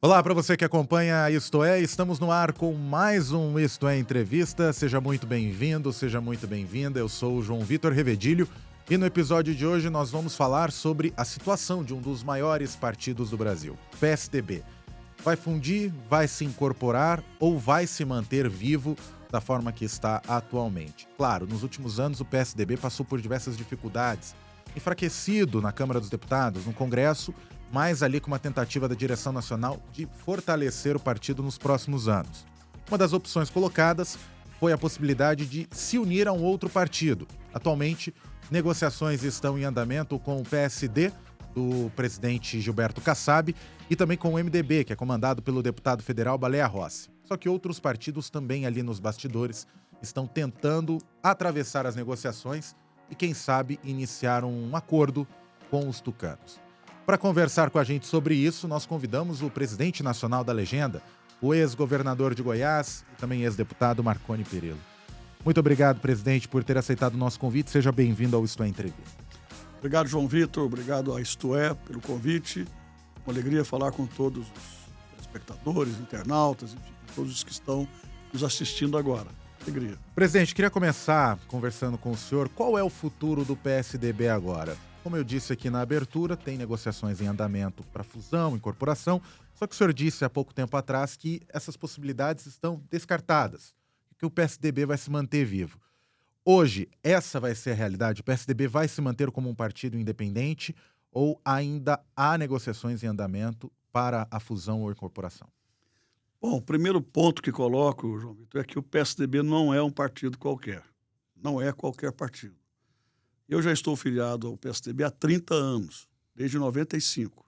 Olá, para você que acompanha Isto É, estamos no ar com mais um Isto É Entrevista. Seja muito bem-vindo, seja muito bem-vinda. Eu sou o João Vitor Revedilho e no episódio de hoje nós vamos falar sobre a situação de um dos maiores partidos do Brasil, PSDB. Vai fundir, vai se incorporar ou vai se manter vivo da forma que está atualmente? Claro, nos últimos anos o PSDB passou por diversas dificuldades, enfraquecido na Câmara dos Deputados, no Congresso, mas ali com uma tentativa da direção nacional de fortalecer o partido nos próximos anos. Uma das opções colocadas foi a possibilidade de se unir a um outro partido. Atualmente, negociações estão em andamento com o PSD, do presidente Gilberto Kassab, e também com o MDB, que é comandado pelo deputado federal Baleia Rossi. Só que outros partidos também ali nos bastidores estão tentando atravessar as negociações e, quem sabe, iniciar um acordo com os tucanos. Para conversar com a gente sobre isso, nós convidamos o presidente nacional da Legenda, o ex-governador de Goiás e também ex-deputado Marconi Perillo. Muito obrigado, presidente, por ter aceitado o nosso convite. Seja bem-vindo ao Isto É Entrevista. Obrigado, João Vitor. Obrigado a Isto É pelo convite. Uma alegria falar com todos os espectadores, internautas, enfim, todos os que estão nos assistindo agora. Alegria. Presidente, queria começar conversando com o senhor. Qual é o futuro do PSDB agora? Como eu disse aqui na abertura, tem negociações em andamento para fusão, incorporação, só que o senhor disse há pouco tempo atrás que essas possibilidades estão descartadas, que o PSDB vai se manter vivo. Hoje, essa vai ser a realidade? O PSDB vai se manter como um partido independente ou ainda há negociações em andamento para a fusão ou incorporação? Bom, o primeiro ponto que coloco, João Vitor, é que o PSDB não é um partido qualquer. Não é qualquer partido. Eu já estou filiado ao PSDB há 30 anos, desde 95.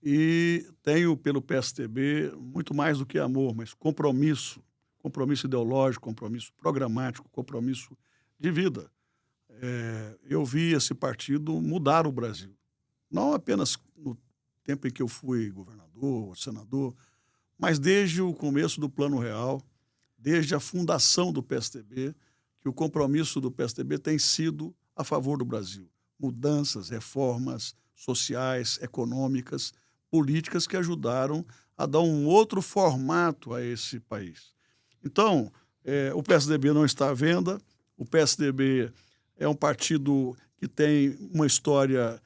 E tenho pelo PSDB muito mais do que amor, mas compromisso. Compromisso ideológico, compromisso programático, compromisso de vida. Eu vi esse partido mudar o Brasil. Não apenas no tempo em que eu fui governador, senador, mas desde o começo do Plano Real, desde a fundação do PSDB, que o compromisso do PSDB tem sido a favor do Brasil. Mudanças, reformas sociais, econômicas, políticas que ajudaram a dar um outro formato a esse país. Então, o PSDB não está à venda, o PSDB é um partido que tem uma história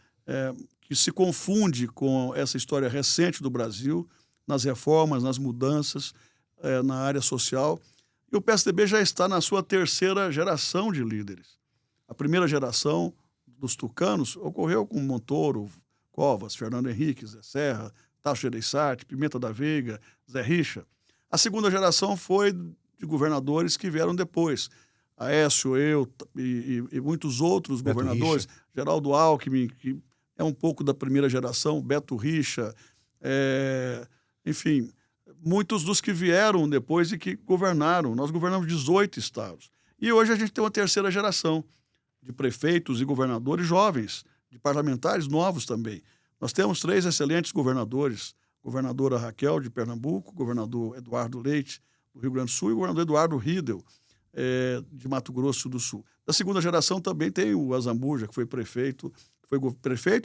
que se confunde com essa história recente do Brasil, nas reformas, nas mudanças, na área social. E o PSDB já está na sua terceira geração de líderes. A primeira geração dos tucanos ocorreu com Montoro, Covas, Fernando Henrique, Zé Serra, Tasso Gereissati, Pimenta da Veiga, Zé Richa. A segunda geração foi de governadores que vieram depois. Aécio, eu e muitos outros Beto governadores. Richa. Geraldo Alckmin, que é um pouco da primeira geração, Beto Richa, enfim, muitos dos que vieram depois e que governaram. Nós governamos 18 estados. E hoje a gente tem uma terceira geração de prefeitos e governadores jovens, de parlamentares novos também. Nós temos 3 excelentes governadores, governadora Raquel, de Pernambuco, governador Eduardo Leite, do Rio Grande do Sul, e o governador Eduardo Riedel, de Mato Grosso do Sul. Da segunda geração também tem o Azambuja, que foi prefeito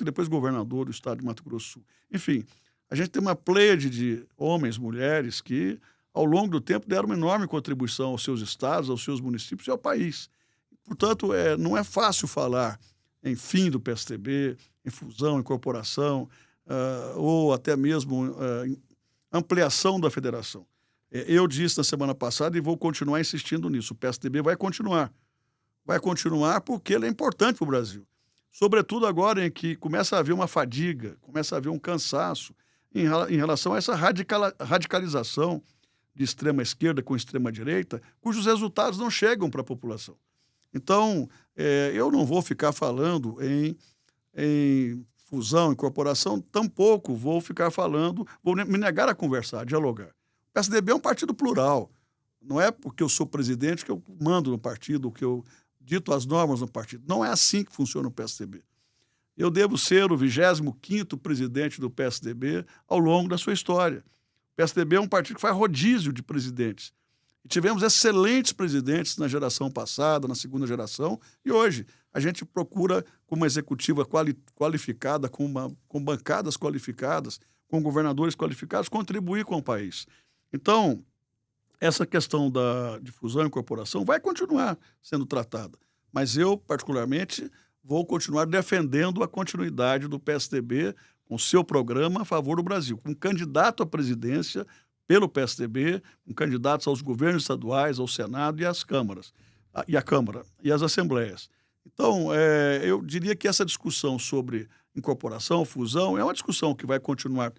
e depois governador do estado de Mato Grosso do Sul. Enfim, a gente tem uma pleiade de homens, mulheres, que ao longo do tempo deram uma enorme contribuição aos seus estados, aos seus municípios e ao país. Portanto, não é fácil falar em fim do PSDB, em fusão, incorporação, ou até mesmo em ampliação da federação. Eu disse na semana passada e vou continuar insistindo nisso. O PSDB vai continuar. Vai continuar porque ele é importante para o Brasil. Sobretudo agora em que começa a haver uma fadiga, começa a haver um cansaço em relação a essa radicalização de extrema esquerda com extrema direita, cujos resultados não chegam para a população. Então, eu não vou ficar falando em fusão, incorporação, tampouco vou ficar falando, vou me negar a conversar, a dialogar. O PSDB é um partido plural. Não é porque eu sou presidente que eu mando no partido, que eu dito as normas no partido. Não é assim que funciona o PSDB. Eu devo ser o 25º presidente do PSDB ao longo da sua história. O PSDB é um partido que faz rodízio de presidentes. E tivemos excelentes presidentes na geração passada, na segunda geração, e hoje a gente procura, com uma executiva qualificada, com bancadas qualificadas, com governadores qualificados, contribuir com o país. Então, essa questão de fusão e incorporação vai continuar sendo tratada. Mas eu, particularmente, vou continuar defendendo a continuidade do PSDB com seu programa a favor do Brasil, com candidato à presidência pelo PSDB, com candidatos aos governos estaduais, ao Senado e às câmaras, e à Câmara e às assembleias. Então, eu diria que essa discussão sobre incorporação, fusão, é uma discussão que vai continuar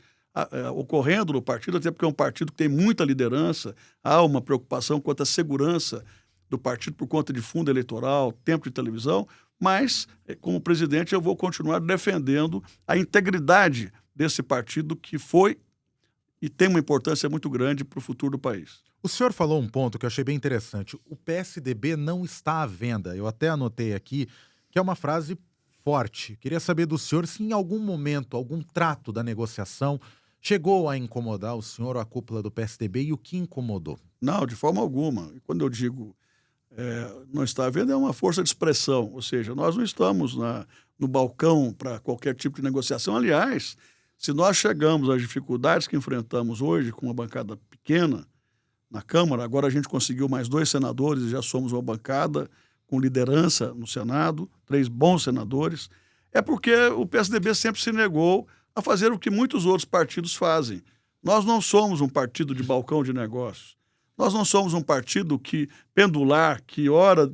ocorrendo no partido, até porque é um partido que tem muita liderança, há uma preocupação quanto à segurança do partido por conta de fundo eleitoral, tempo de televisão, mas, como presidente, eu vou continuar defendendo a integridade desse partido que foi e tem uma importância muito grande para o futuro do país. O senhor falou um ponto que eu achei bem interessante. O PSDB não está à venda. Eu até anotei aqui que é uma frase forte. Queria saber do senhor se em algum momento, algum trato da negociação chegou a incomodar o senhor ou a cúpula do PSDB e o que incomodou? Não, de forma alguma. E quando eu digo não está à venda, é uma força de expressão. Ou seja, nós não estamos no balcão para qualquer tipo de negociação. Aliás, se nós chegamos às dificuldades que enfrentamos hoje com uma bancada pequena na Câmara, agora a gente conseguiu mais 2 senadores e já somos uma bancada com liderança no Senado, 3 bons senadores, é porque o PSDB sempre se negou a fazer o que muitos outros partidos fazem. Nós não somos um partido de balcão de negócios. Nós não somos um partido pendular, que ora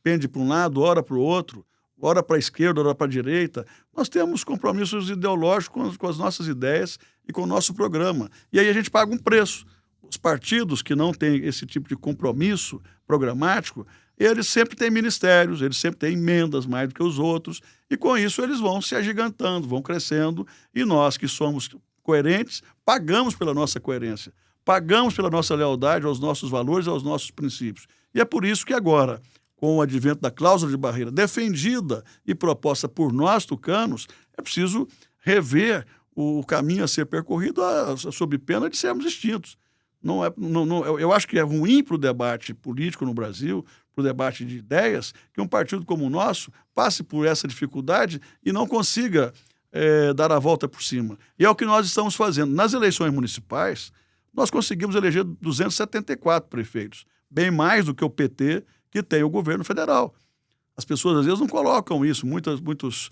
pende para um lado, ora para o outro, ora para a esquerda, ora para a direita. Nós temos compromissos ideológicos com as nossas ideias e com o nosso programa. E aí a gente paga um preço. Os partidos que não têm esse tipo de compromisso programático, eles sempre têm ministérios, eles sempre têm emendas mais do que os outros, e com isso eles vão se agigantando, vão crescendo, e nós que somos coerentes, pagamos pela nossa coerência, pagamos pela nossa lealdade aos nossos valores, aos nossos princípios. E é por isso que agora, com o advento da cláusula de barreira defendida e proposta por nós, tucanos, é preciso rever o caminho a ser percorrido sob pena de sermos extintos. Eu acho que é ruim para o debate político no Brasil, para o debate de ideias, que um partido como o nosso passe por essa dificuldade e não consiga dar a volta por cima. E é o que nós estamos fazendo. Nas eleições municipais, nós conseguimos eleger 274 prefeitos, bem mais do que o PT, que tem o governo federal. As pessoas, às vezes, não colocam isso. Muitos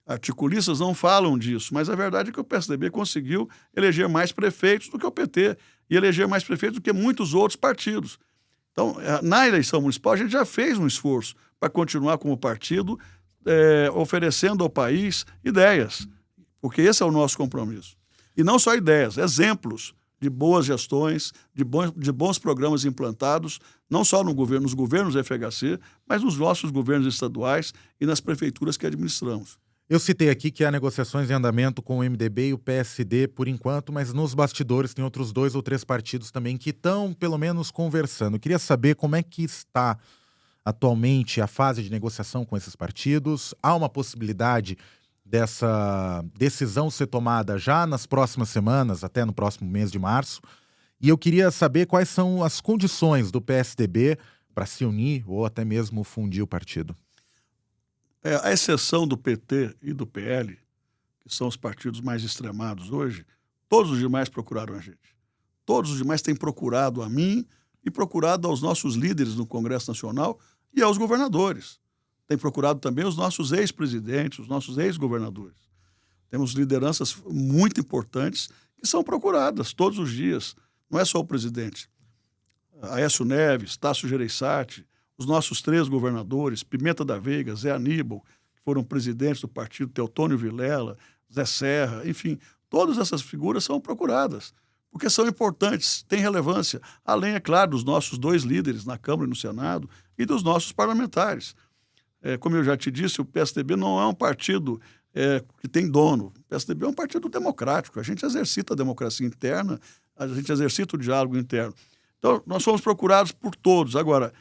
articulistas não falam disso, mas a verdade é que o PSDB conseguiu eleger mais prefeitos do que o PT e eleger mais prefeitos do que muitos outros partidos. Então, na eleição municipal, a gente já fez um esforço para continuar como partido, oferecendo ao país ideias, porque esse é o nosso compromisso. E não só ideias, exemplos de boas gestões, de bons programas implantados, não só nos governos FHC, mas nos nossos governos estaduais e nas prefeituras que administramos. Eu citei aqui que há negociações em andamento com o MDB e o PSD por enquanto, mas nos bastidores tem outros 2 ou 3 partidos também que estão, pelo menos, conversando. Eu queria saber como é que está atualmente a fase de negociação com esses partidos. Há uma possibilidade dessa decisão ser tomada já nas próximas semanas, até no próximo mês de março. E eu queria saber quais são as condições do PSDB para se unir ou até mesmo fundir o partido. A exceção do PT e do PL, que são os partidos mais extremados hoje, todos os demais procuraram a gente. Todos os demais têm procurado a mim e procurado aos nossos líderes no Congresso Nacional e aos governadores. Tem procurado também os nossos ex-presidentes, os nossos ex-governadores. Temos lideranças muito importantes que são procuradas todos os dias. Não é só o presidente. Aécio Neves, Tasso Gereissati, os nossos 3 governadores, Pimenta da Veiga, Zé Aníbal, que foram presidentes do partido, Teotônio Vilela, Zé Serra, enfim, todas essas figuras são procuradas, porque são importantes, têm relevância, além, é claro, dos nossos 2 líderes na Câmara e no Senado e dos nossos parlamentares. Como eu já te disse, o PSDB não é um partido que tem dono. O PSDB é um partido democrático, a gente exercita a democracia interna, a gente exercita o diálogo interno. Então, nós fomos procurados por todos. Agora,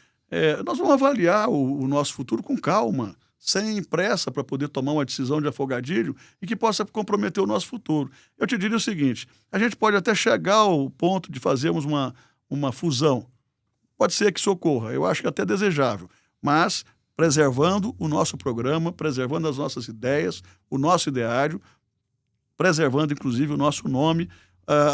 nós vamos avaliar o nosso futuro com calma, sem pressa para poder tomar uma decisão de afogadilho e que possa comprometer o nosso futuro. Eu te diria o seguinte, a gente pode até chegar ao ponto de fazermos uma fusão. Pode ser que isso ocorra, eu acho que é até desejável, mas preservando o nosso programa, preservando as nossas ideias, o nosso ideário, preservando inclusive o nosso nome,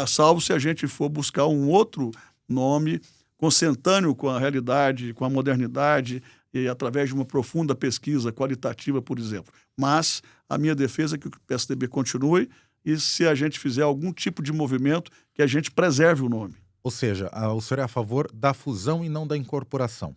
salvo se a gente for buscar um outro nome consentâneo com a realidade, com a modernidade, e através de uma profunda pesquisa qualitativa, por exemplo. Mas a minha defesa é que o PSDB continue e, se a gente fizer algum tipo de movimento, que a gente preserve o nome. Ou seja, o senhor é a favor da fusão e não da incorporação?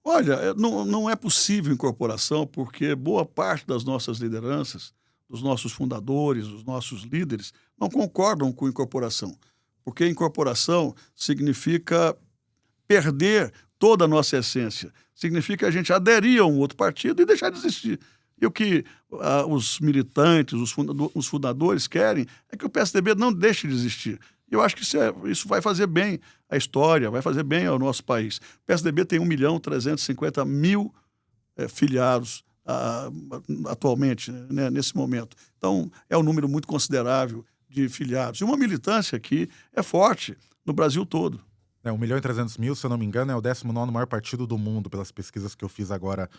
Olha, não é possível incorporação, porque boa parte das nossas lideranças, dos nossos fundadores, dos nossos líderes, não concordam com incorporação. Porque incorporação significa perder toda a nossa essência. Significa a gente aderir a um outro partido e deixar de existir. E o que os militantes, os fundadores querem é que o PSDB não deixe de existir. Eu acho que isso vai fazer bem à história, vai fazer bem ao nosso país. O PSDB tem 1.350.000 filiados atualmente, né, nesse momento. Então, é um número muito considerável de filiados. E uma militância que é forte no Brasil todo. 1.300.000, se eu não me engano, é o 19º maior partido do mundo, pelas pesquisas que eu fiz agora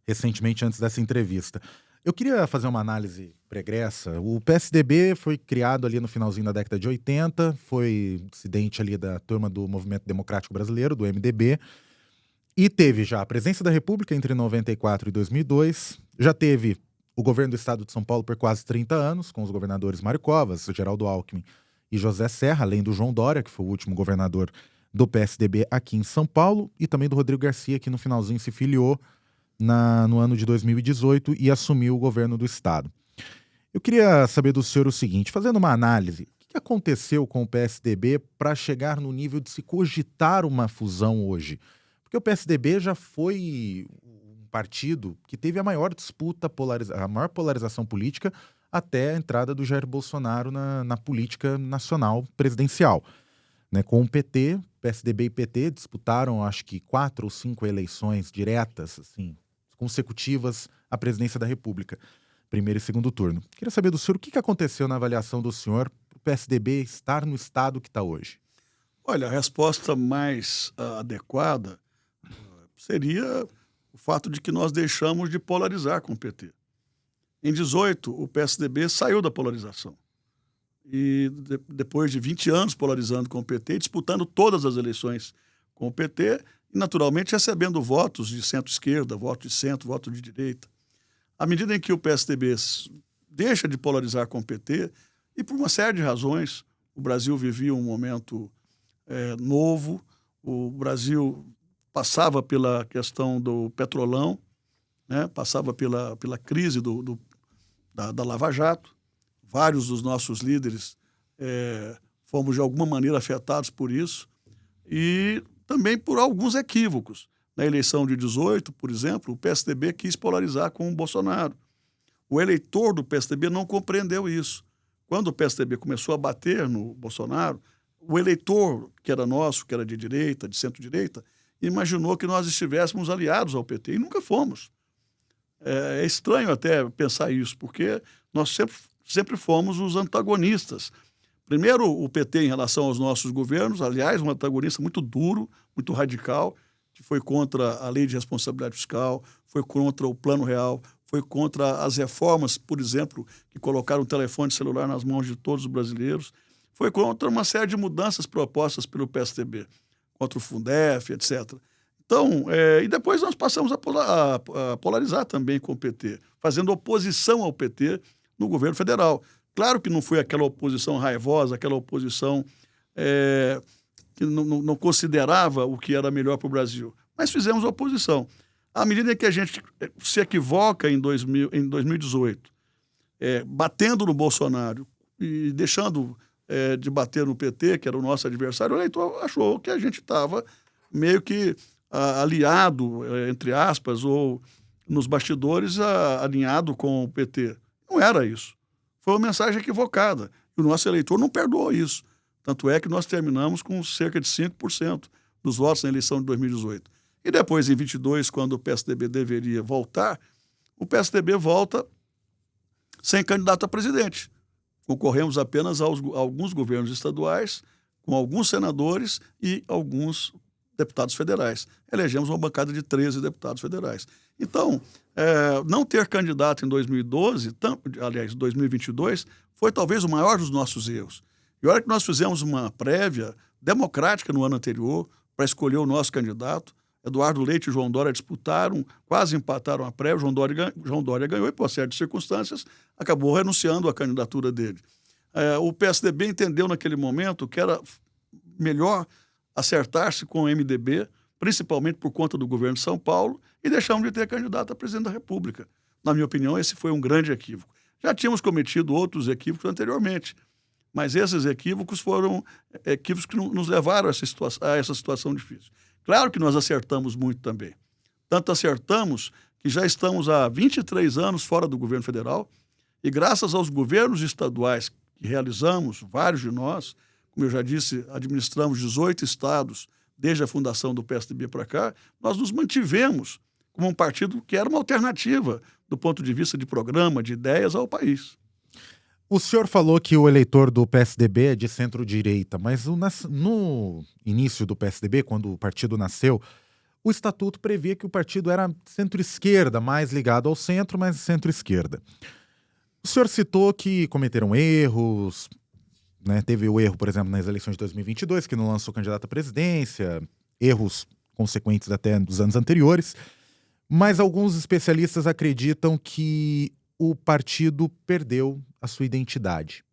recentemente, antes dessa entrevista. Eu queria fazer uma análise pregressa. O PSDB foi criado ali no finalzinho da década de 80, foi dissidente ali da turma do Movimento Democrático Brasileiro, do MDB, e teve já a presidência da República entre 94 e 2002, já teve o governo do estado de São Paulo por quase 30 anos, com os governadores Mário Covas, Geraldo Alckmin e José Serra, além do João Dória, que foi o último governador do PSDB aqui em São Paulo, e também do Rodrigo Garcia, que no finalzinho se filiou no ano de 2018 e assumiu o governo do estado. Eu queria saber do senhor o seguinte, fazendo uma análise, o que aconteceu com o PSDB para chegar no nível de se cogitar uma fusão hoje? Porque o PSDB já foi um partido que teve a maior disputa, a maior polarização política até a entrada do Jair Bolsonaro na política nacional presidencial. Né, com o PT, PSDB e PT disputaram, acho que 4 ou 5 eleições diretas, assim, consecutivas à presidência da República, primeiro e segundo turno. Queria saber do senhor o que aconteceu na avaliação do senhor para o PSDB estar no estado que está hoje. Olha, a resposta mais adequada seria o fato de que nós deixamos de polarizar com o PT. Em 18, o PSDB saiu da polarização. E depois de 20 anos polarizando com o PT, disputando todas as eleições com o PT e, naturalmente, recebendo votos de centro-esquerda, voto de centro, voto de direita. À medida em que o PSDB deixa de polarizar com o PT, e por uma série de razões, o Brasil vivia um momento novo, o Brasil passava pela questão do petrolão, né, passava pela crise da Lava Jato. Vários dos nossos líderes fomos, de alguma maneira, afetados por isso e também por alguns equívocos. Na eleição de 18, por exemplo, o PSDB quis polarizar com o Bolsonaro. O eleitor do PSDB não compreendeu isso. Quando o PSDB começou a bater no Bolsonaro, o eleitor que era nosso, que era de direita, de centro-direita, imaginou que nós estivéssemos aliados ao PT e nunca fomos. É estranho até pensar isso, porque nós sempre fomos os antagonistas. Primeiro, o PT em relação aos nossos governos, aliás, um antagonista muito duro, muito radical, que foi contra a lei de responsabilidade fiscal, foi contra o Plano Real, foi contra as reformas, por exemplo, que colocaram o telefone celular nas mãos de todos os brasileiros, foi contra uma série de mudanças propostas pelo PSDB, contra o Fundef, etc. Então, e depois nós passamos a polarizar também com o PT, fazendo oposição ao PT no governo federal. Claro que não foi aquela oposição raivosa, aquela oposição que não considerava o que era melhor para o Brasil, mas fizemos oposição. À medida que a gente se equivoca em 2018, batendo no Bolsonaro e deixando de bater no PT, que era o nosso adversário, o eleitor achou que a gente estava meio que aliado, entre aspas, ou nos bastidores alinhado com o PT. Não era isso. Foi uma mensagem equivocada. E o nosso eleitor não perdoou isso. Tanto é que nós terminamos com cerca de 5% dos votos na eleição de 2018. E depois, em 22, quando o PSDB deveria voltar, o PSDB volta sem candidato a presidente. Concorremos apenas a alguns governos estaduais, com alguns senadores e alguns deputados federais. Elegemos uma bancada de 13 deputados federais. Então, não ter candidato em 2012, aliás, 2022, foi talvez o maior dos nossos erros. E olha que nós fizemos uma prévia democrática no ano anterior para escolher o nosso candidato. Eduardo Leite e João Dória disputaram, quase empataram a prévia. João Dória ganhou e, por uma série de circunstâncias, acabou renunciando à candidatura dele. O PSDB entendeu naquele momento que era melhor acertar-se com o MDB, principalmente por conta do governo de São Paulo, e deixamos de ter candidato a presidente da República. Na minha opinião, esse foi um grande equívoco. Já tínhamos cometido outros equívocos anteriormente, mas esses equívocos foram equívocos que nos levaram a essa situação difícil. Claro que nós acertamos muito também. Tanto acertamos que já estamos há 23 anos fora do governo federal e graças aos governos estaduais que realizamos, vários de nós, como eu já disse, administramos 18 estados desde a fundação do PSDB para cá, nós nos mantivemos como um partido que era uma alternativa do ponto de vista de programa, de ideias ao país. O senhor falou que o eleitor do PSDB é de centro-direita, mas no início do PSDB, quando o partido nasceu, o estatuto previa que o partido era centro-esquerda, mais ligado ao centro, mas centro-esquerda. O senhor citou que cometeram erros, né? Teve o erro, por exemplo, nas eleições de 2022, que não lançou candidato à presidência, erros consequentes até dos anos anteriores, mas alguns especialistas acreditam que o partido perdeu a sua identidade.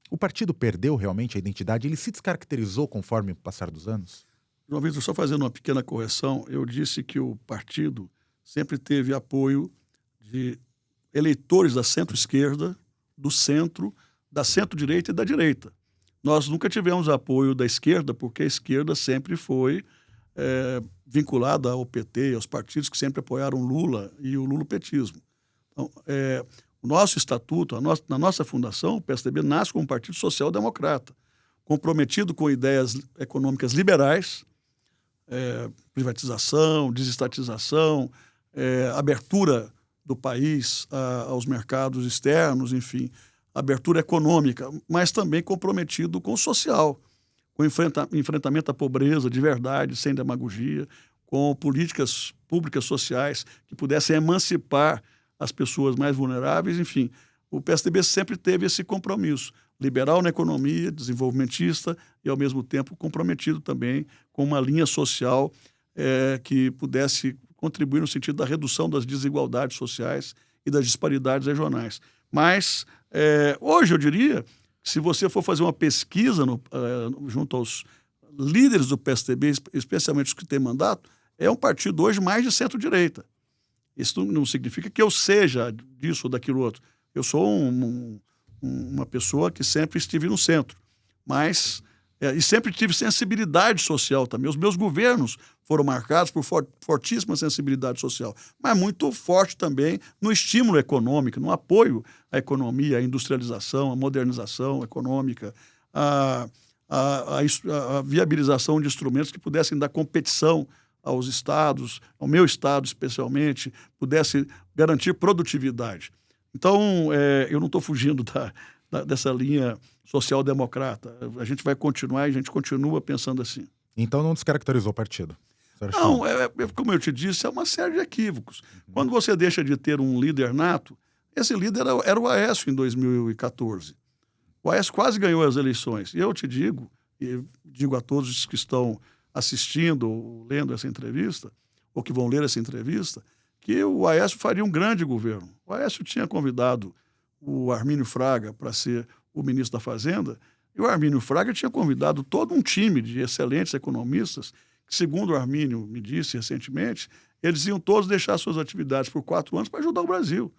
O partido perdeu realmente a identidade? Ele se descaracterizou conforme o passar dos anos? João Vitor, só fazendo uma pequena correção, eu disse que o partido sempre teve apoio de eleitores da centro-esquerda, do centro, da centro-direita e da direita. Nós nunca tivemos apoio da esquerda, porque a esquerda sempre foi vinculada ao PT, aos partidos que sempre apoiaram Lula e o lulopetismo. Então, o nosso estatuto, na nossa fundação, o PSDB nasce como um partido social-democrata, comprometido com ideias econômicas liberais, privatização, desestatização, abertura do país aos mercados externos, enfim, abertura econômica, mas também comprometido com o social, com o enfrentamento à pobreza de verdade, sem demagogia, com políticas públicas sociais que pudessem emancipar as pessoas mais vulneráveis, enfim. O PSDB sempre teve esse compromisso, liberal na economia, desenvolvimentista e, ao mesmo tempo, comprometido também com uma linha social que pudesse contribuir no sentido da redução das desigualdades sociais e das disparidades regionais. Mas, hoje, eu diria, se você for fazer uma pesquisa junto aos líderes do PSDB, especialmente os que têm mandato, é um partido hoje mais de centro-direita. Isso não significa que eu seja disso ou daquilo outro. Eu sou uma pessoa que sempre estive no centro, mas e sempre tive sensibilidade social também. Os meus governos foram marcados por fortíssima sensibilidade social, mas muito forte também no estímulo econômico, no apoio à economia, à industrialização, à modernização econômica, à viabilização de instrumentos que pudessem dar competição aos estados, ao meu estado especialmente, pudesse garantir produtividade. Então, eu não estou fugindo dessa linha social-democrata. A gente vai continuar e a gente continua pensando assim. Então não descaracterizou o partido? Não, como eu te disse, é uma série de equívocos. Quando você deixa de ter um líder nato, esse líder era o Aécio em 2014. O Aécio quase ganhou as eleições. E eu te digo, e digo a todos os que estão assistindo ou lendo essa entrevista, ou que vão ler essa entrevista, que o Aécio faria um grande governo. O Aécio tinha convidado o Armínio Fraga para ser o ministro da Fazenda, e o Armínio Fraga tinha convidado todo um time de excelentes economistas, que, segundo o Armínio me disse recentemente, eles iam todos deixar suas atividades por 4 anos para ajudar o Brasil,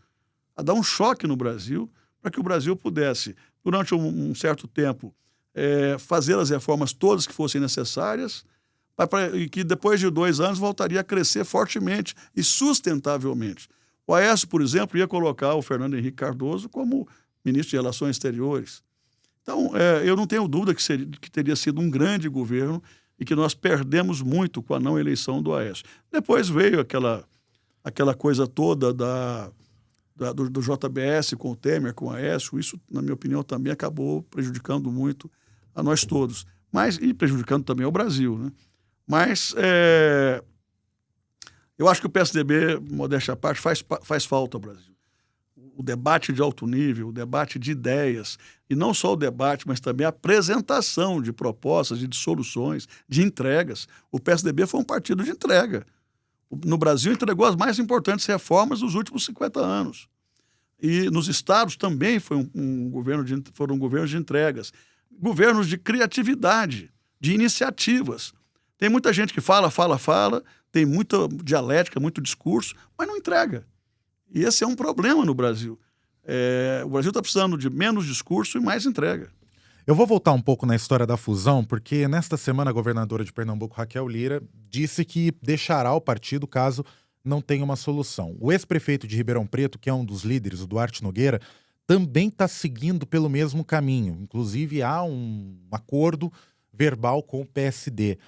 a dar um choque no Brasil, para que o Brasil pudesse, durante um certo tempo, fazer as reformas todas que fossem necessárias, e que depois de 2 anos voltaria a crescer fortemente e sustentavelmente. O Aécio, por exemplo, ia colocar o Fernando Henrique Cardoso como ministro de Relações Exteriores. Então, eu não tenho dúvida que teria sido um grande governo e que nós perdemos muito com a não eleição do Aécio. Depois veio aquela coisa toda do JBS com o Temer, com o Aécio. Isso, na minha opinião, também acabou prejudicando muito a nós todos. e prejudicando também o Brasil, né? Mas eu acho que o PSDB, modéstia à parte, faz falta ao Brasil. O debate de alto nível, o debate de ideias, e não só o debate, mas também a apresentação de propostas e de soluções, de entregas. O PSDB foi um partido de entrega. No Brasil, entregou as mais importantes reformas dos últimos 50 anos. E nos estados também foram governos de entregas, governos de criatividade, de iniciativas. Tem muita gente que fala, tem muita dialética, muito discurso, mas não entrega. E esse é um problema no Brasil. O Brasil está precisando de menos discurso e mais entrega. Eu vou voltar um pouco na história da fusão, porque nesta semana a governadora de Pernambuco, Raquel Lira, disse que deixará o partido caso não tenha uma solução. O ex-prefeito de Ribeirão Preto, que é um dos líderes, o Duarte Nogueira, também está seguindo pelo mesmo caminho. Inclusive, há um acordo verbal com o PSD.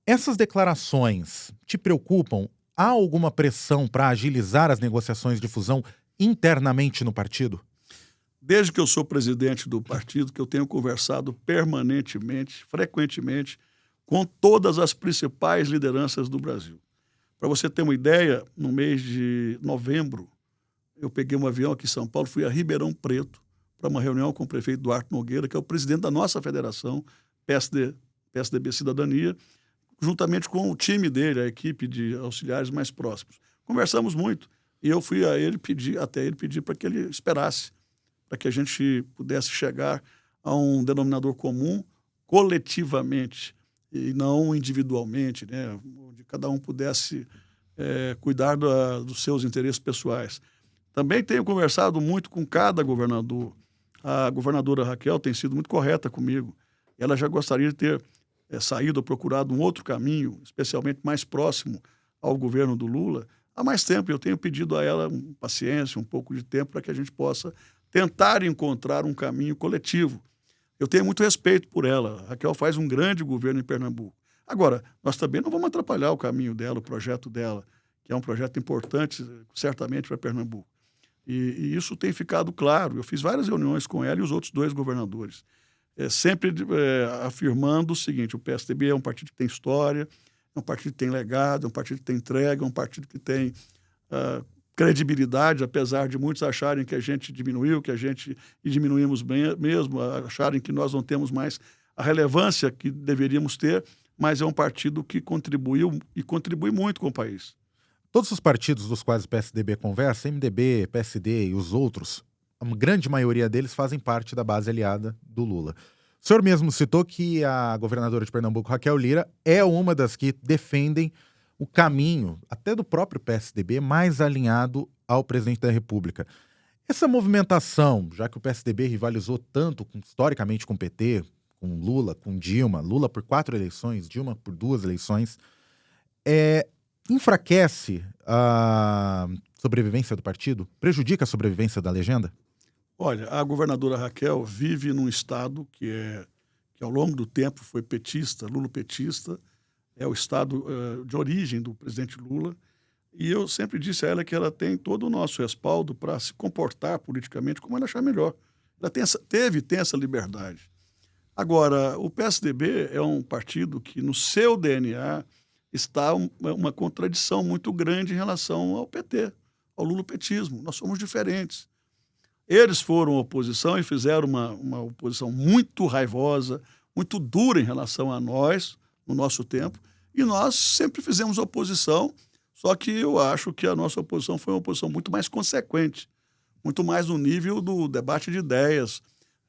Essas declarações te preocupam? Há alguma pressão para agilizar as negociações de fusão internamente no partido? Desde que eu sou presidente do partido, que eu tenho conversado permanentemente, frequentemente, com todas as principais lideranças do Brasil. Para você ter uma ideia, no mês de novembro, eu peguei um avião aqui em São Paulo, fui a Ribeirão Preto para uma reunião com o prefeito Duarte Nogueira, que é o presidente da nossa federação, PSDB Cidadania, juntamente com o time dele, a equipe de auxiliares mais próximos. Conversamos muito e eu fui até ele pedir para que ele esperasse, para que a gente pudesse chegar a um denominador comum coletivamente e não individualmente, né? Onde cada um pudesse cuidar dos seus interesses pessoais. Também tenho conversado muito com cada governador. A governadora Raquel tem sido muito correta comigo. Ela já gostaria de ter saído ou procurado um outro caminho, especialmente mais próximo ao governo do Lula, há mais tempo. Eu tenho pedido a ela paciência, um pouco de tempo, para que a gente possa tentar encontrar um caminho coletivo. Eu tenho muito respeito por ela. A Raquel faz um grande governo em Pernambuco. Agora, nós também não vamos atrapalhar o caminho dela, o projeto dela, que é um projeto importante, certamente, para Pernambuco. E isso tem ficado claro. Eu fiz várias reuniões com ela e os outros 2 governadores, sempre afirmando o seguinte: o PSDB é um partido que tem história, é um partido que tem legado, é um partido que tem entrega, é um partido que tem credibilidade, apesar de muitos acharem que a gente diminuiu, e diminuímos mesmo, acharem que nós não temos mais a relevância que deveríamos ter, mas é um partido que contribuiu e contribui muito com o país. Todos os partidos dos quais o PSDB conversa, MDB, PSD e os outros, a grande maioria deles fazem parte da base aliada do Lula. O senhor mesmo citou que a governadora de Pernambuco, Raquel Lira, é uma das que defendem o caminho, até do próprio PSDB, mais alinhado ao presidente da República. Essa movimentação, já que o PSDB rivalizou tanto, historicamente, com o PT, com Lula, com Dilma, Lula por 4 eleições, Dilma por 2 eleições, enfraquece a sobrevivência do partido? Prejudica a sobrevivência da legenda? Olha, a governadora Raquel vive num estado que ao longo do tempo foi petista, lulopetista, é o estado de origem do presidente Lula, e eu sempre disse a ela que ela tem todo o nosso respaldo para se comportar politicamente como ela achar melhor. Ela tem essa liberdade. Agora, o PSDB é um partido que no seu DNA está uma contradição muito grande em relação ao PT, ao lulopetismo. Nós somos diferentes. Eles foram oposição e fizeram uma oposição muito raivosa, muito dura em relação a nós, no nosso tempo, e nós sempre fizemos oposição, só que eu acho que a nossa oposição foi uma oposição muito mais consequente, muito mais no nível do debate de ideias,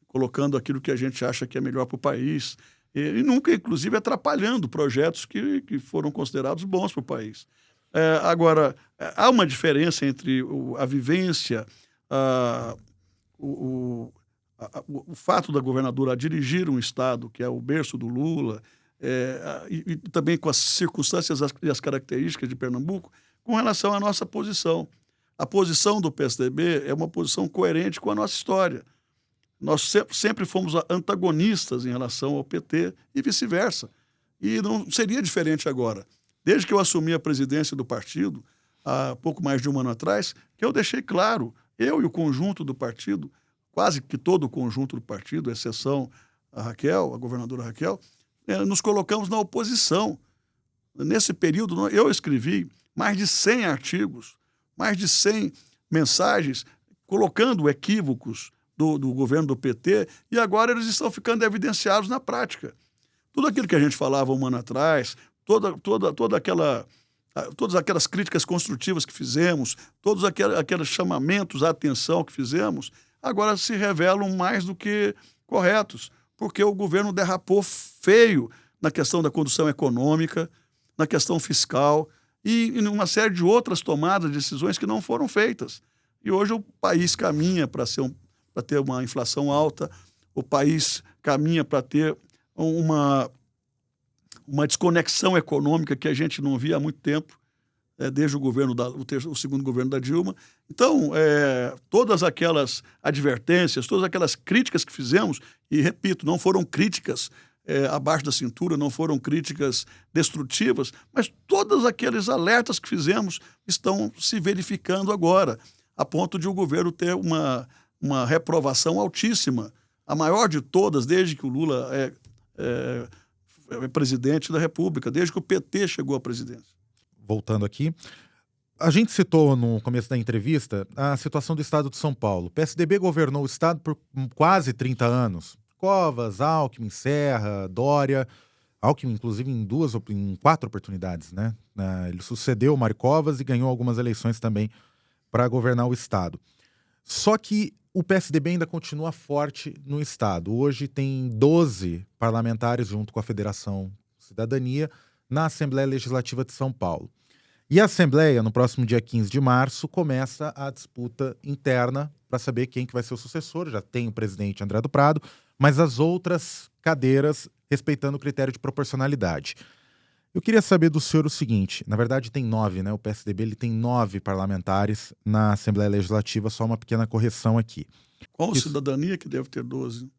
colocando aquilo que a gente acha que é melhor para o país, e nunca, inclusive, atrapalhando projetos que foram considerados bons para o país. Agora, há uma diferença entre a vivência, o fato da governadora dirigir um estado que é o berço do Lula, e também com as circunstâncias e as características de Pernambuco, com relação à nossa posição. A posição do PSDB é uma posição coerente com a nossa história. Nós sempre fomos antagonistas em relação ao PT e vice-versa. E não seria diferente agora. Desde que eu assumi a presidência do partido, há pouco mais de 1 ano atrás, que eu deixei claro, eu e o conjunto do partido, quase que todo o conjunto do partido, à exceção a Raquel, a governadora Raquel, nos colocamos na oposição. Nesse período, eu escrevi mais de 100 artigos, mais de 100 mensagens, colocando equívocos do governo do PT, e agora eles estão ficando evidenciados na prática. Tudo aquilo que a gente falava um ano atrás, todas aquelas críticas construtivas que fizemos, todos aqueles chamamentos à atenção que fizemos, agora se revelam mais do que corretos, porque o governo derrapou feio na questão da condução econômica, na questão fiscal e em uma série de outras tomadas de decisões que não foram feitas. E hoje o país caminha para ter uma inflação alta, o país caminha para ter uma desconexão econômica que a gente não via há muito tempo, desde o segundo governo da Dilma. Então, todas aquelas advertências, todas aquelas críticas que fizemos, e repito, não foram críticas abaixo da cintura, não foram críticas destrutivas, mas todos aqueles alertas que fizemos estão se verificando agora, a ponto de o governo ter uma reprovação altíssima, a maior de todas desde que o Lula é presidente da República, desde que o PT chegou à presidência. Voltando aqui, a gente citou no começo da entrevista a situação do estado de São Paulo. O PSDB governou o estado por quase 30 anos. Covas, Alckmin, Serra, Dória. Alckmin, inclusive, em 4 oportunidades, né? Ele sucedeu o Mário Covas e ganhou algumas eleições também para governar o estado. Só que o PSDB ainda continua forte no estado. Hoje tem 12 parlamentares junto com a Federação Cidadania na Assembleia Legislativa de São Paulo. E a Assembleia, no próximo dia 15 de março, começa a disputa interna para saber quem que vai ser o sucessor. Já tem o presidente André do Prado, mas as outras cadeiras respeitando o critério de proporcionalidade. Eu queria saber do senhor o seguinte, na verdade tem 9, né? O PSDB ele tem 9 parlamentares na Assembleia Legislativa, só uma pequena correção aqui. Com Cidadania, que deve ter 12.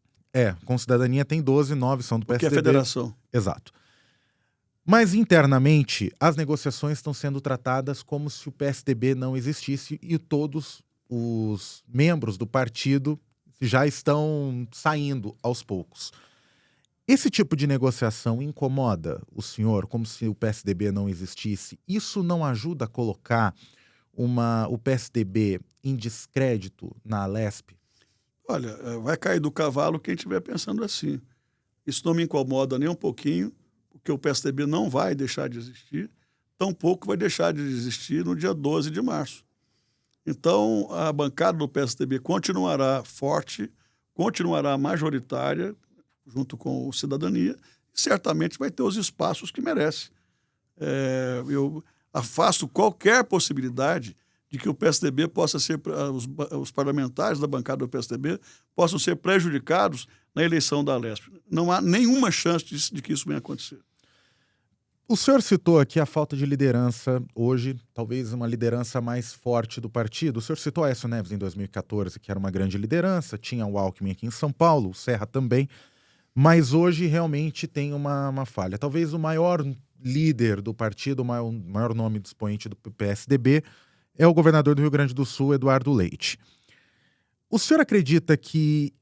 Com Cidadania tem 12, 9 são do Porque PSDB. é a federação. Exato. Mas internamente, as negociações estão sendo tratadas como se o PSDB não existisse e todos os membros do partido já estão saindo aos poucos. Esse tipo de negociação incomoda o senhor, como se o PSDB não existisse? Isso não ajuda a colocar o PSDB em descrédito na Alesp? Olha, vai cair do cavalo quem estiver pensando assim. Isso não me incomoda nem um pouquinho, porque o PSDB não vai deixar de existir, tampouco vai deixar de existir no dia 12 de março. Então, a bancada do PSDB continuará forte, continuará majoritária, junto com o Cidadania, e certamente vai ter os espaços que merece. Eu afasto qualquer possibilidade de que o PSDB possa ser, os parlamentares da bancada do PSDB possam ser prejudicados na eleição da Alesp. Não há nenhuma chance de que isso venha acontecer. O senhor citou aqui a falta de liderança hoje, talvez uma liderança mais forte do partido. O senhor citou a Aécio Neves em 2014, que era uma grande liderança, tinha o Alckmin aqui em São Paulo, o Serra também, mas hoje realmente tem uma falha. Talvez o maior líder do partido, o maior nome do expoente do PSDB, é o governador do Rio Grande do Sul, Eduardo Leite. O senhor acredita que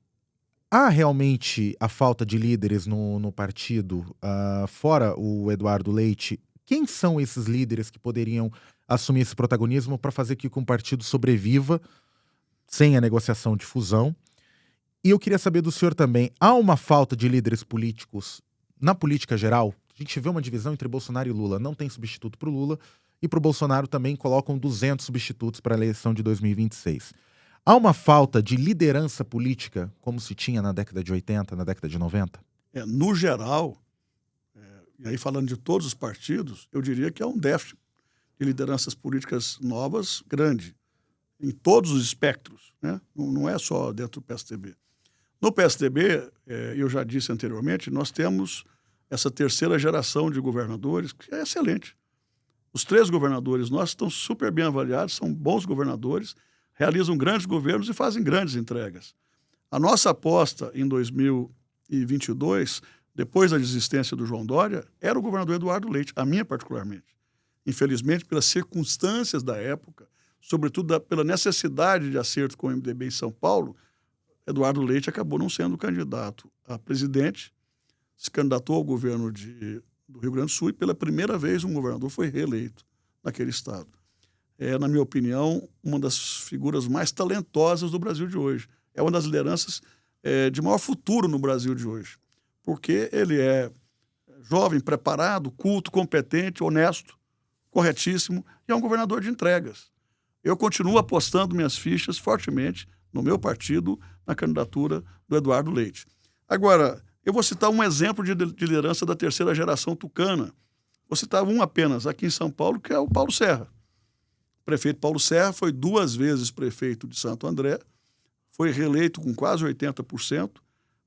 há realmente a falta de líderes no partido, fora o Eduardo Leite? Quem são esses líderes que poderiam assumir esse protagonismo para fazer com que um partido sobreviva sem a negociação de fusão? E eu queria saber do senhor também, há uma falta de líderes políticos na política geral? A gente vê uma divisão entre Bolsonaro e Lula, não tem substituto para o Lula, e para o Bolsonaro também colocam 200 substitutos para a eleição de 2026. Há uma falta de liderança política, como se tinha na década de 80, na década de 90? No geral, e aí falando de todos os partidos, eu diria que há um déficit de lideranças políticas novas grande, em todos os espectros, né? Não é só dentro do PSDB. No PSDB, eu já disse anteriormente, nós temos essa terceira geração de governadores, que é excelente. Os 3 governadores nossos estão super bem avaliados, são bons governadores, realizam grandes governos e fazem grandes entregas. A nossa aposta em 2022, depois da desistência do João Dória, era o governador Eduardo Leite, a minha particularmente. Infelizmente, pelas circunstâncias da época, sobretudo pela necessidade de acerto com o MDB em São Paulo, Eduardo Leite acabou não sendo candidato a presidente, se candidatou ao governo do Rio Grande do Sul e pela primeira vez um governador foi reeleito naquele estado. É, na minha opinião, uma das figuras mais talentosas do Brasil de hoje. É uma das lideranças de maior futuro no Brasil de hoje, porque ele é jovem, preparado, culto, competente, honesto, corretíssimo e é um governador de entregas. Eu continuo apostando minhas fichas fortemente no meu partido, na candidatura do Eduardo Leite. Agora, eu vou citar um exemplo de liderança da terceira geração tucana. Vou citar um apenas aqui em São Paulo, que é o Paulo Serra. O prefeito Paulo Serra foi 2 vezes prefeito de Santo André, foi reeleito com quase 80%,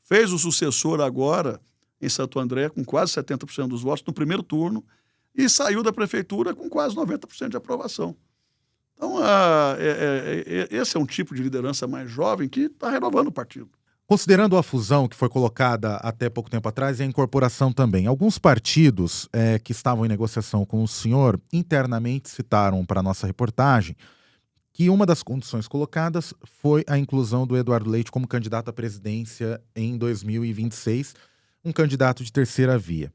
fez o sucessor agora em Santo André com quase 70% dos votos no primeiro turno e saiu da prefeitura com quase 90% de aprovação. Então, esse é um tipo de liderança mais jovem que está renovando o partido. Considerando a fusão que foi colocada até pouco tempo atrás e a incorporação também, alguns partidos que estavam em negociação com o senhor internamente citaram para a nossa reportagem que uma das condições colocadas foi a inclusão do Eduardo Leite como candidato à presidência em 2026, um candidato de terceira via.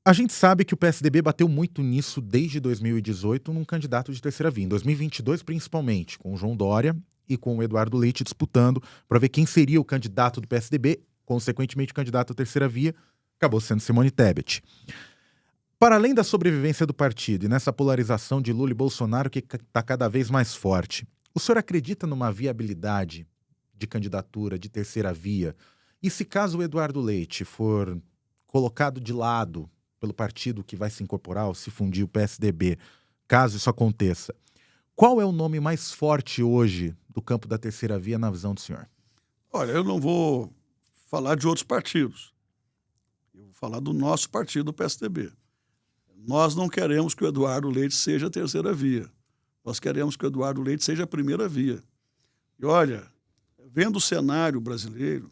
A gente sabe que o PSDB bateu muito nisso desde 2018 num candidato de terceira via, em 2022 principalmente, com o João Dória e com o Eduardo Leite disputando para ver quem seria o candidato do PSDB, consequentemente o candidato à terceira via acabou sendo Simone Tebet. Para além da sobrevivência do partido e nessa polarização de Lula e Bolsonaro que está cada vez mais forte, o senhor acredita numa viabilidade de candidatura de terceira via? E se caso o Eduardo Leite for colocado de lado pelo partido que vai se incorporar ou se fundir o PSDB, caso isso aconteça, qual é o nome mais forte hoje do campo da terceira via na visão do senhor? Olha, eu não vou falar de outros partidos. Eu vou falar do nosso partido, o PSDB. Nós não queremos que o Eduardo Leite seja a terceira via. Nós queremos que o Eduardo Leite seja a primeira via. E olha, vendo o cenário brasileiro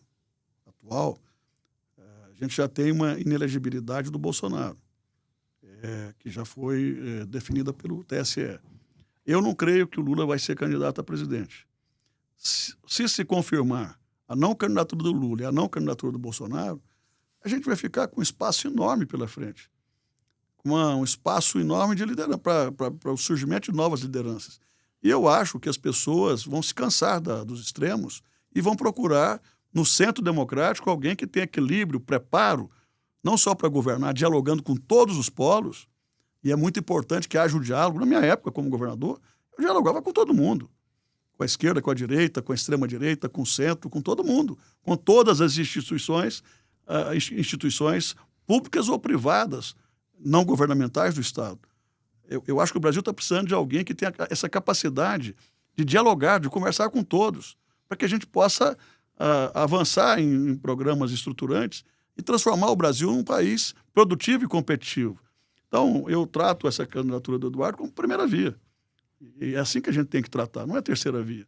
atual, a gente já tem uma inelegibilidade do Bolsonaro, que já foi definida pelo TSE. Eu não creio que o Lula vai ser candidato a presidente. Se confirmar a não candidatura do Lula e a não candidatura do Bolsonaro, a gente vai ficar com um espaço enorme pela frente. Um espaço enorme de liderança, para o surgimento de novas lideranças. E eu acho que as pessoas vão se cansar dos extremos e vão procurar, no centro democrático, alguém que tenha equilíbrio, preparo, não só para governar, dialogando com todos os polos, e é muito importante que haja o diálogo. Na minha época, como governador, eu dialogava com todo mundo, com a esquerda, com a direita, com a extrema-direita, com o centro, com todo mundo, com todas as instituições públicas ou privadas, não governamentais do Estado. Eu acho que o Brasil está precisando de alguém que tenha essa capacidade de dialogar, de conversar com todos, para que a gente possa avançar em programas estruturantes e transformar o Brasil num país produtivo e competitivo. Então, eu trato essa candidatura do Eduardo como primeira via. E é assim que a gente tem que tratar, não é terceira via.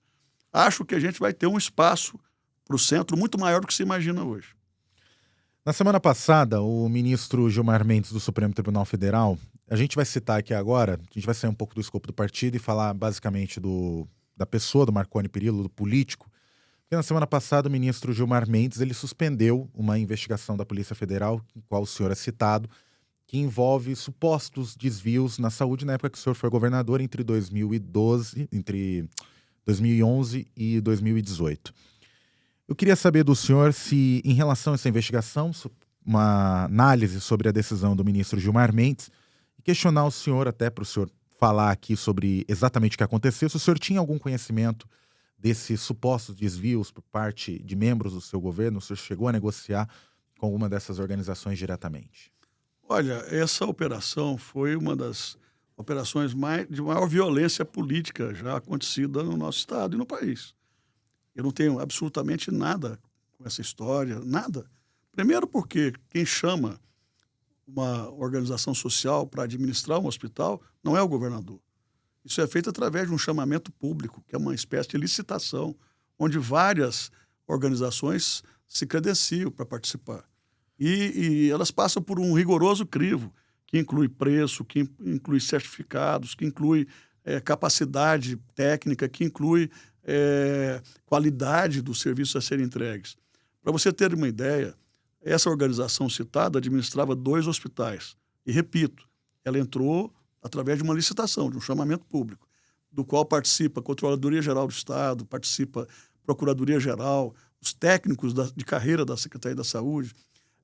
Acho que a gente vai ter um espaço para o centro muito maior do que se imagina hoje. Na semana passada, o ministro Gilmar Mendes do Supremo Tribunal Federal, a gente vai citar aqui agora, a gente vai sair um pouco do escopo do partido e falar basicamente da pessoa do Marconi Perillo, do político, porque na semana passada o ministro Gilmar Mendes ele suspendeu uma investigação da Polícia Federal, em qual o senhor é citado, que envolve supostos desvios na saúde na época que o senhor foi governador entre 2011 e 2018. Eu queria saber do senhor se, em relação a essa investigação, uma análise sobre a decisão do ministro Gilmar Mendes, e questionar o senhor, até para o senhor falar aqui sobre exatamente o que aconteceu, se o senhor tinha algum conhecimento desses supostos desvios por parte de membros do seu governo, o senhor chegou a negociar com alguma dessas organizações diretamente? Olha, essa operação foi uma das operações de maior violência política já acontecida no nosso Estado e no país. Eu não tenho absolutamente nada com essa história, nada. Primeiro porque quem chama uma organização social para administrar um hospital não é o governador. Isso é feito através de um chamamento público, que é uma espécie de licitação, onde várias organizações se credenciam para participar. E elas passam por um rigoroso crivo, que inclui preço, que inclui certificados, que inclui capacidade técnica, que inclui qualidade dos serviços a serem entregues. Para você ter uma ideia, Essa organização citada administrava 2 hospitais. E, repito, ela entrou através de uma licitação, de um chamamento público, do qual participa a Controladoria Geral do Estado, participa a Procuradoria Geral, os técnicos de carreira da Secretaria da Saúde.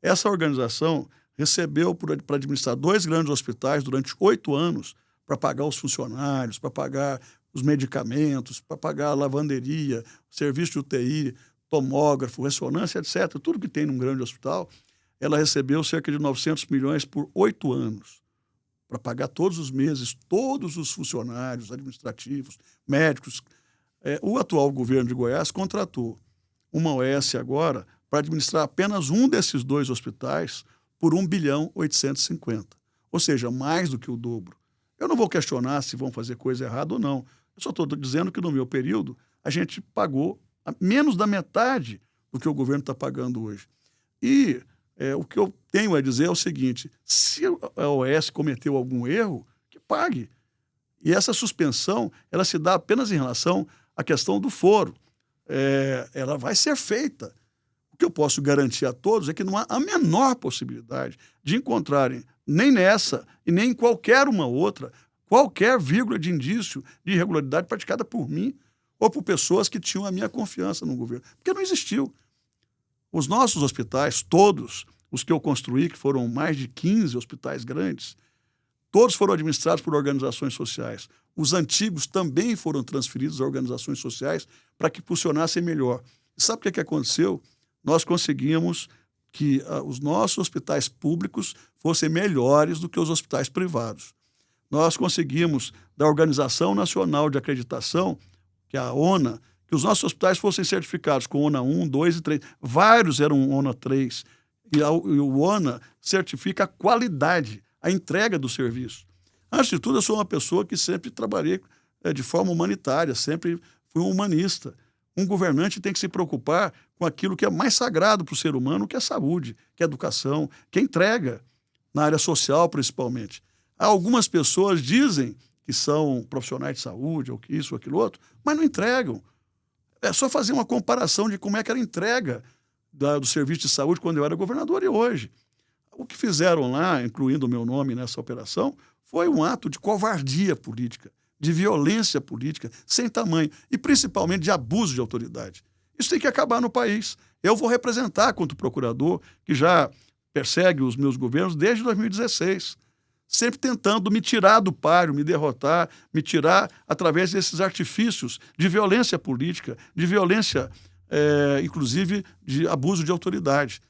Essa organização recebeu para administrar 2 grandes hospitais durante 8 anos para pagar os funcionários, para pagar os medicamentos, para pagar a lavanderia, serviço de UTI, tomógrafo, ressonância, etc. Tudo que tem num grande hospital, ela recebeu cerca de 900 milhões por 8 anos para pagar todos os meses, todos os funcionários administrativos, médicos. O atual governo de Goiás contratou uma OS agora para administrar apenas um desses 2 hospitais por 1 bilhão 850. Ou seja, mais do que o dobro. Eu não vou questionar se vão fazer coisa errada ou não. Eu só estou dizendo que no meu período a gente pagou menos da metade do que o governo está pagando hoje. E o que eu tenho a dizer é o seguinte: se a OS cometeu algum erro, que pague. E essa suspensão ela se dá apenas em relação à questão do foro. Ela vai ser feita. O que eu posso garantir a todos é que não há a menor possibilidade de encontrarem, nem nessa e nem em qualquer uma outra, qualquer vírgula de indício de irregularidade praticada por mim ou por pessoas que tinham a minha confiança no governo. Porque não existiu. Os nossos hospitais, todos os que eu construí, que foram mais de 15 hospitais grandes, todos foram administrados por organizações sociais. Os antigos também foram transferidos a organizações sociais para que funcionassem melhor. E sabe o que aconteceu? Nós conseguimos que os nossos hospitais públicos fossem melhores do que os hospitais privados. Nós conseguimos, da Organização Nacional de Acreditação, que é a ONA, que os nossos hospitais fossem certificados com ONA 1, 2 e 3. Vários eram ONA 3. E o ONA certifica a qualidade, a entrega do serviço. Antes de tudo, eu sou uma pessoa que sempre trabalhei de forma humanitária, sempre fui um humanista. Um governante tem que se preocupar com aquilo que é mais sagrado para o ser humano, que é a saúde, que é a educação, que é a entrega, na área social principalmente. Algumas pessoas dizem que são profissionais de saúde, ou que isso ou aquilo outro, mas não entregam. É só fazer uma comparação de como é que era a entrega do serviço de saúde quando eu era governador e hoje. O que fizeram lá, incluindo o meu nome nessa operação, foi um ato de covardia política, de violência política, sem tamanho, e principalmente de abuso de autoridade. Isso tem que acabar no país. Eu vou representar contra o procurador, que já persegue os meus governos desde 2016, sempre tentando me tirar do páreo, me derrotar, me tirar através desses artifícios de violência política, de violência, inclusive, de abuso de autoridade.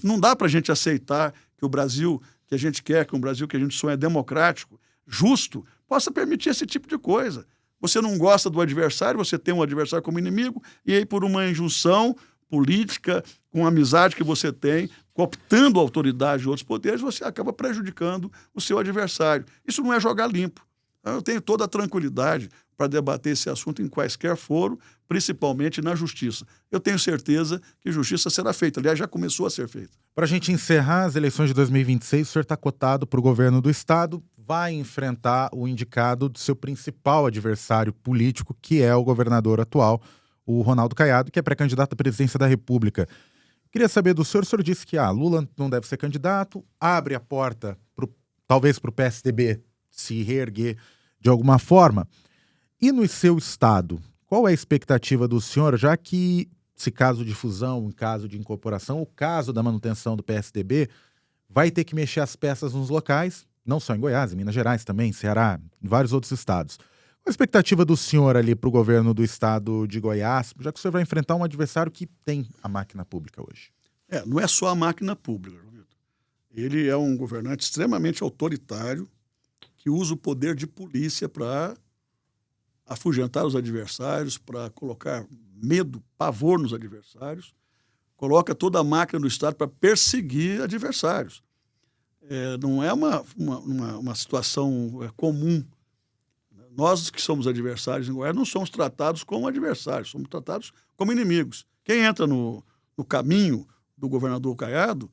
Não dá para a gente aceitar que o Brasil que a gente quer, que um Brasil que a gente sonha democrático, justo, possa permitir esse tipo de coisa. Você não gosta do adversário, você tem um adversário como inimigo, e aí por uma injunção política, com a amizade que você tem, cooptando a autoridade de outros poderes, você acaba prejudicando o seu adversário. Isso não é jogar limpo. Eu tenho toda a tranquilidade para debater esse assunto em quaisquer foro, principalmente na justiça. Eu tenho certeza que justiça será feita. Aliás, já começou a ser feita. Para a gente encerrar as eleições de 2026, o senhor está cotado para o governo do Estado, vai enfrentar o indicado do seu principal adversário político, que é o governador atual, o Ronaldo Caiado, que é pré-candidato à presidência da República. Queria saber do senhor, o senhor disse que Lula não deve ser candidato, abre a porta, talvez para o PSDB se reerguer de alguma forma. E no seu estado, qual é a expectativa do senhor, já que, se caso de fusão, em caso de incorporação, o caso da manutenção do PSDB, vai ter que mexer as peças nos locais, não só em Goiás, em Minas Gerais também, Ceará, em vários outros estados. Qual a expectativa do senhor ali para o governo do estado de Goiás, já que o senhor vai enfrentar um adversário que tem a máquina pública hoje? Não é só a máquina pública, Vitor. Ele é um governante extremamente autoritário, que usa o poder de polícia para afugentar os adversários, para colocar medo, pavor nos adversários, coloca toda a máquina do Estado para perseguir adversários. Não é uma situação comum. Nós que somos adversários em Goiás não somos tratados como adversários, somos tratados como inimigos. Quem entra no caminho do governador Caiado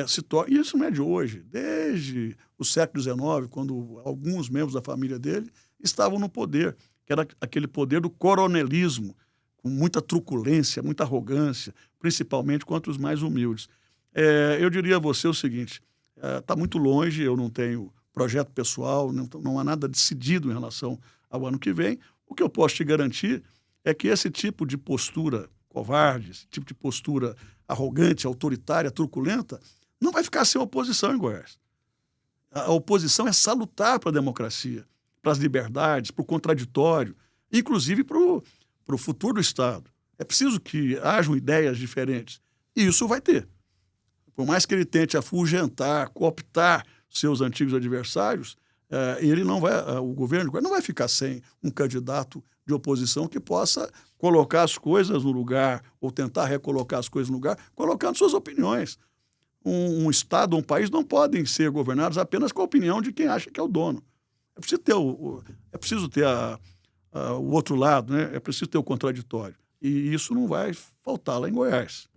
se torna... E isso não é de hoje, desde o século XIX, quando alguns membros da família dele estavam no poder, que era aquele poder do coronelismo, com muita truculência, muita arrogância, principalmente contra os mais humildes. Eu diria a você o seguinte, está muito longe, eu não tenho projeto pessoal, não há nada decidido em relação ao ano que vem. O que eu posso te garantir é que esse tipo de postura covarde, esse tipo de postura arrogante, autoritária, truculenta, não vai ficar sem oposição em Goiás. A oposição é salutar para a democracia, para as liberdades, para o contraditório, inclusive para o futuro do Estado. É preciso que hajam ideias diferentes. E isso vai ter. Por mais que ele tente afugentar, cooptar seus antigos adversários, o governo não vai ficar sem um candidato de oposição que possa colocar as coisas no lugar ou tentar recolocar as coisas no lugar, colocando suas opiniões. Um Estado, um país não podem ser governados apenas com a opinião de quem acha que é o dono. É preciso ter o outro lado, né? É preciso ter o contraditório. E isso não vai faltar lá em Goiás.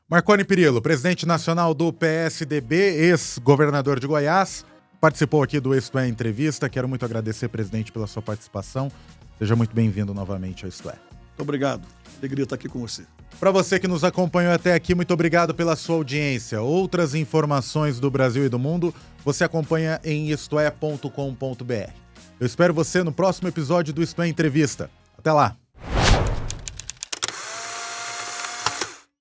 Marconi Perillo, presidente nacional do PSDB, ex-governador de Goiás, participou aqui do Isto É Entrevista. Quero muito agradecer, presidente, pela sua participação. Seja muito bem-vindo novamente ao Isto É. Muito obrigado. Alegria estar aqui com você. Para você que nos acompanhou até aqui, muito obrigado pela sua audiência. Outras informações do Brasil e do mundo, você acompanha em istoé.com.br. Eu espero você no próximo episódio do Isto É Entrevista. Até lá!